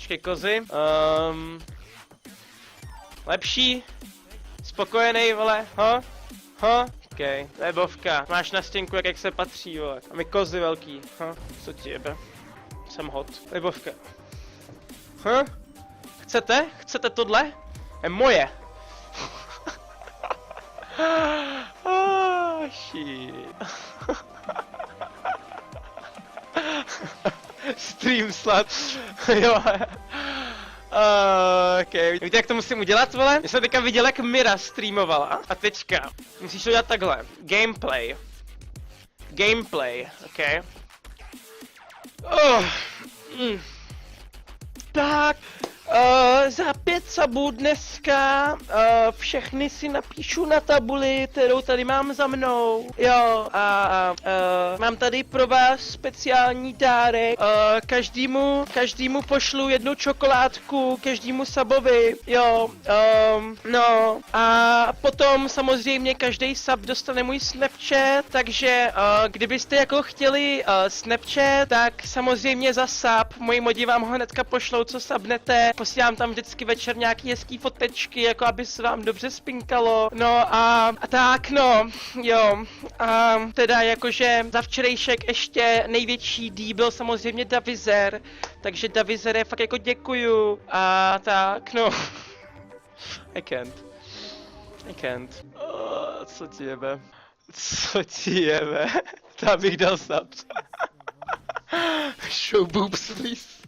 Počkej, kozy. Lepší? Spokojený, vole, okej, to je bovka. Máš na stěnku, jak se patří, vole. A my kozy velký, co ti jebe? Jsem hot. To je bovka. Chcete? Chcete tohle? Je moje. Shit. Stream slut. Jo. Okay. Víte, jak to musím udělat, vole? Já jsem teďka viděl, jak Mira streamovala. A teďka musíš to dělat takhle. Gameplay. Okay. Tak. Za 5 sabů dneska všechny si napíšu na tabuli, kterou tady mám za mnou. Jo, mám tady pro vás speciální dárek. Každému pošlu jednu čokoládku, každému sabovi, jo. No, a potom samozřejmě každý sub dostane můj Snapchat, takže kdybyste jako chtěli Snapchat, tak samozřejmě za sub, moji modi vám ho hnedka pošlou, co subnete. Posílám tam vždycky večer nějaký hezký fotečky, jako aby se vám dobře spinkalo. No a tak no, jo. A teda jakože za včerejšek ještě největší D byl samozřejmě Davizer, takže Davizere fakt jako děkuju. A tak no. I can't. Co ti jebe? Tam bych dal subs. Show boobs, please.